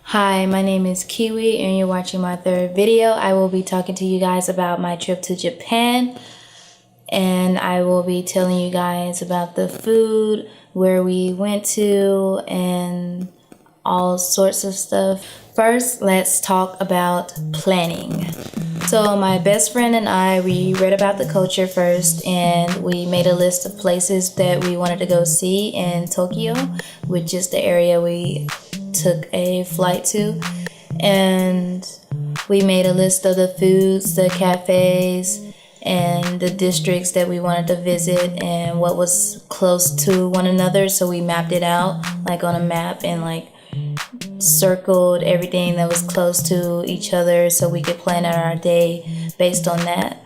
Hi, my name is Kiwi and you're watching my third video. I will be talking to you guys about my trip to Japan, and I will be telling you guys about the food, where we went to, and all sorts of stuff. First, let's talk about planning. So my best friend and I, we read about the culture first, and we made a list of places that we wanted to go see in Tokyo, which is the area we took a flight to. And we made a list of the foods, the cafes, and the districts that we wanted to visit and what was close to one another. So we mapped it out like on a map and like circled everything that was close to each other so we could plan out our day based on that.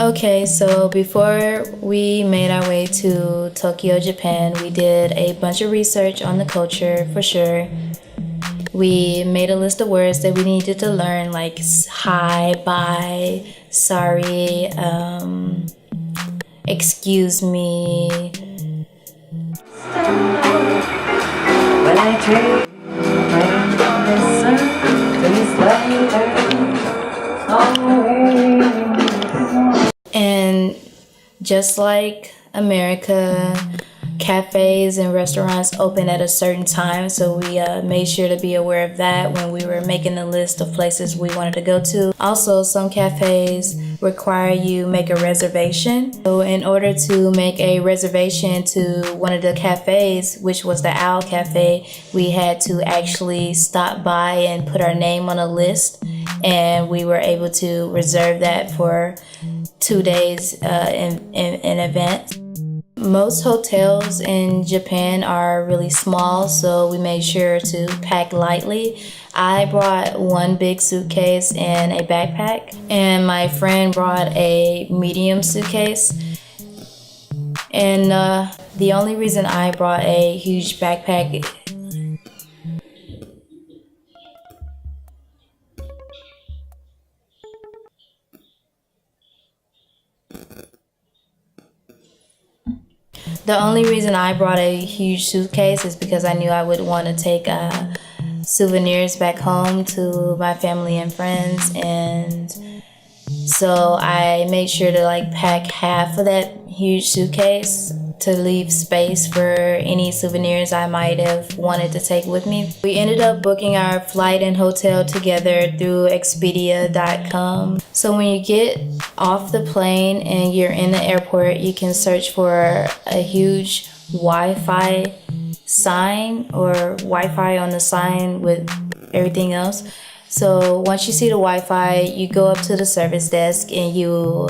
Okay, so before we made our way to Tokyo, Japan, we did a bunch of research on the culture for sure. We made a list of words that we needed to learn, like hi, bye, sorry, excuse me. When I trade and just like America, cafes and restaurants open at a certain time, so we made sure to be aware of that when we were making the list of places we wanted to go to. Also, some cafes require you make a reservation. So in order to make a reservation to one of the cafes, which was the Owl Cafe, we had to actually stop by and put our name on a list, and we were able to reserve that for 2 days in advance. Most hotels in Japan are really small, so we made sure to pack lightly. I brought one big suitcase and a backpack, and my friend brought a medium suitcase. And the only reason I brought a huge backpack The only reason I brought a huge suitcase is because I knew I would want to take souvenirs back home to my family and friends, and so I made sure to like pack half of that huge suitcase to leave space for any souvenirs I might have wanted to take with me. We ended up booking our flight and hotel together through Expedia.com. So when you get off the plane and you're in the airport, you can search for a huge Wi-Fi sign or Wi-Fi on the sign with everything else. So once you see the Wi-Fi, you go up to the service desk and you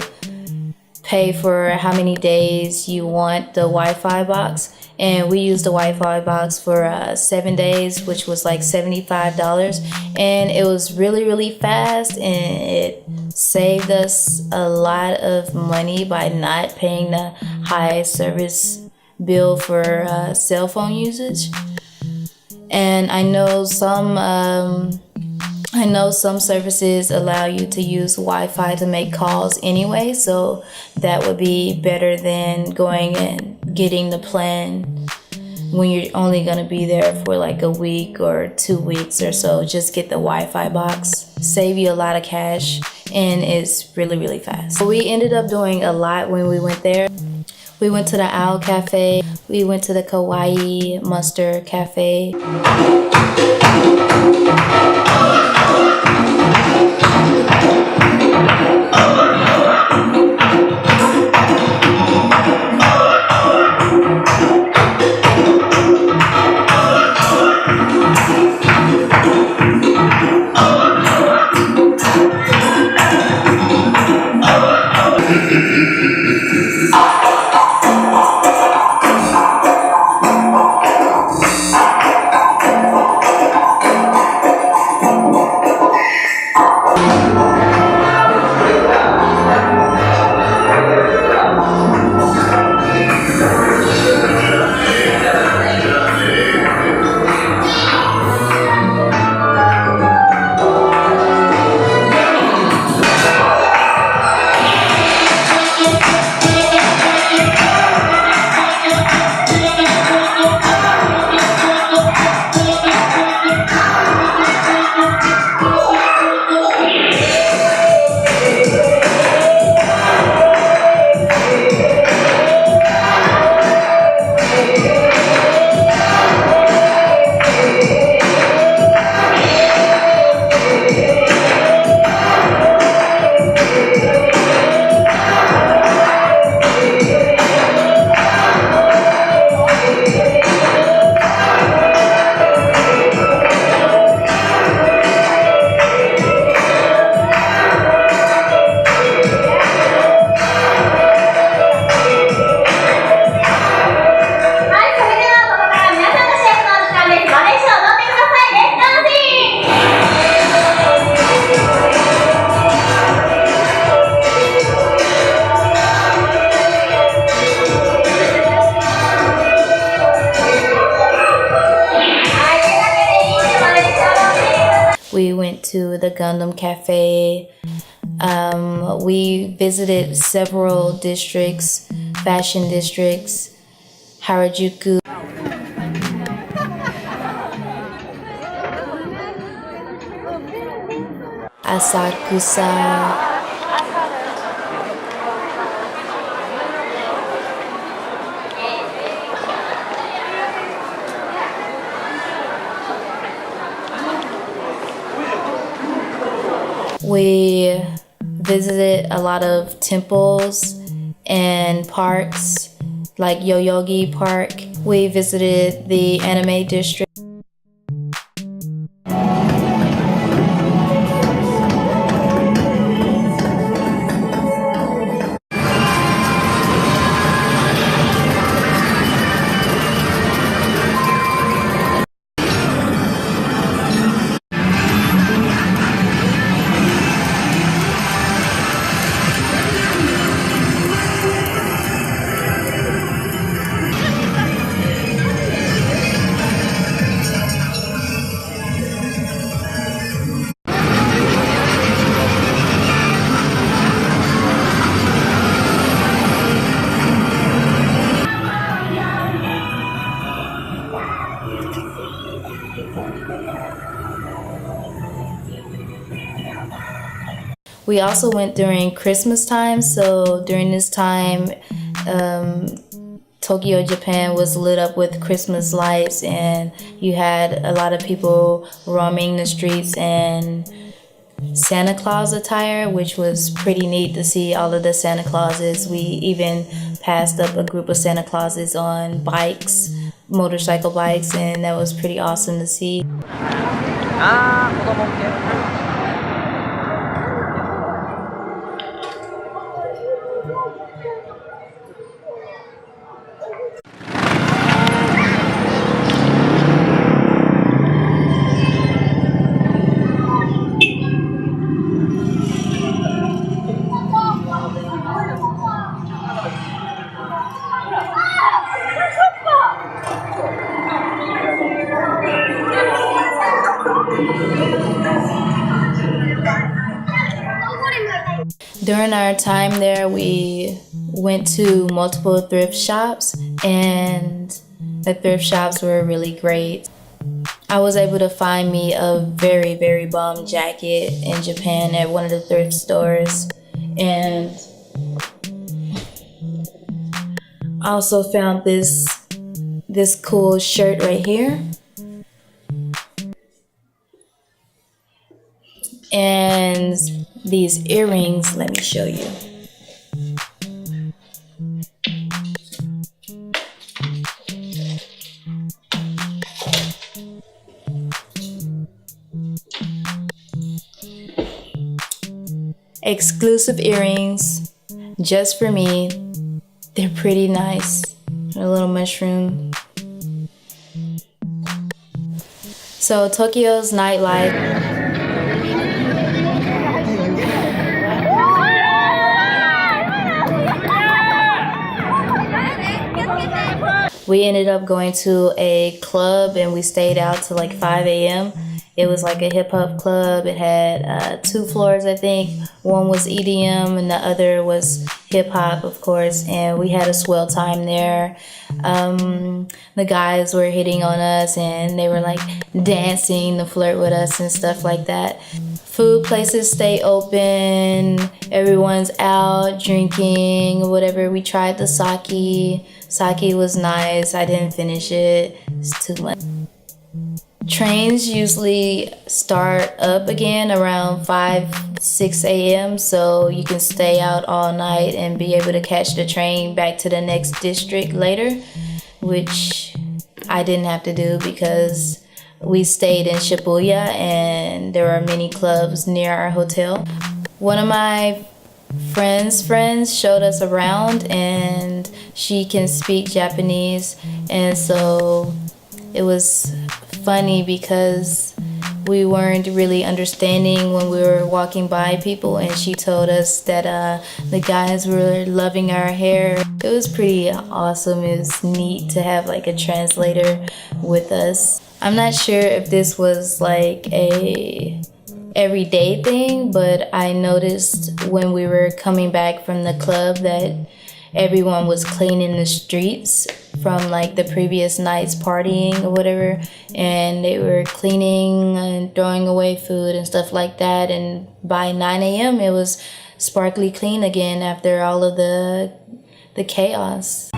pay for how many days you want the Wi-Fi box. And we used the Wi-Fi box for 7 days, which was like $75. And it was really, really fast, and it saved us a lot of money by not paying the high service bill for cell phone usage. And I know some services allow you to use Wi-Fi to make calls anyway, so that would be better than going and getting the plan when you're only going to be there for like a week or 2 weeks or so. Just get the Wi-Fi box. Save you a lot of cash, and it's really, really fast. So we ended up doing a lot when we went there. We went to the Owl Cafe. We went to the Kawaii Mustard Cafe. to the Gundam Cafe. We visited several districts, fashion districts, Harajuku, Asakusa. We visited a lot of temples and parks like Yoyogi Park. We visited the anime district. We also went during Christmas time, so during this time, Tokyo, Japan was lit up with Christmas lights, and you had a lot of people roaming the streets in Santa Claus attire, which was pretty neat to see all of the Santa Clauses. We even passed up a group of Santa Clauses on bikes, motorcycle bikes, and that was pretty awesome to see. During our time there, we went to multiple thrift shops, and the thrift shops were really great. I was able to find me a very, very bomb jacket in Japan at one of the thrift stores, and I also found this cool shirt right here. And these earrings, let me show you. Exclusive earrings, just for me. They're pretty nice. A little mushroom. So Tokyo's nightlife. We ended up going to a club and we stayed out till like 5 a.m. It was like a hip hop club. It had 2 floors, I think. One was EDM and the other was hip hop, of course. And we had a swell time there. The guys were hitting on us and they were like dancing to flirt with us and stuff like that. Food places stay open. Everyone's out drinking or whatever. We tried the sake. Sake was nice. I didn't finish it. It's too much. Trains usually start up again around 5-6 a.m. so you can stay out all night and be able to catch the train back to the next district later, which I didn't have to do because we stayed in Shibuya and there are many clubs near our hotel. One of my friends showed us around and she can speak Japanese, and so it was funny because we weren't really understanding when we were walking by people, and she told us that the guys were loving our hair. It was pretty awesome. It was neat to have like a translator with us. I'm not sure if this was like a everyday thing, but I noticed when we were coming back from the club that everyone was cleaning the streets from like the previous night's partying or whatever, and they were cleaning and throwing away food and stuff like that. And by 9 a.m. it was sparkly clean again after all of the chaos.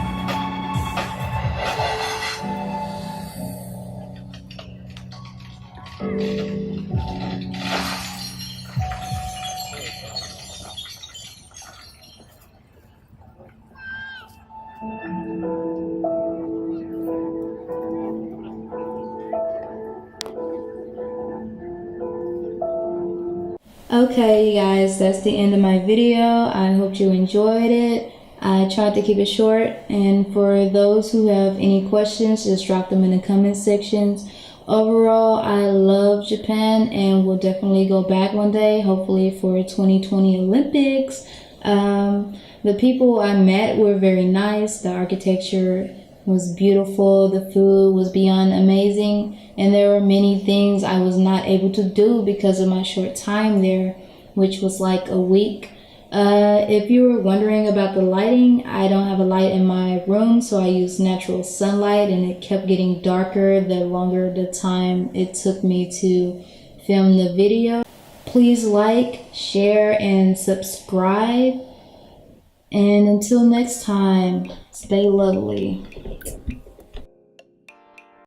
Okay, you guys, that's the end of my video. I hope you enjoyed it. I tried to keep it short, and for those who have any questions, just drop them in the comment sections. Overall, I love Japan and will definitely go back one day, hopefully for 2020 Olympics. The people I met were very nice. The architecture was beautiful. The food was beyond amazing. And there were many things I was not able to do because of my short time there, which was like a week. If you were wondering about the lighting, I don't have a light in my room, so I use natural sunlight, and it kept getting darker the longer the time it took me to film the video. Please like, share, and subscribe. And until next time, stay lovely.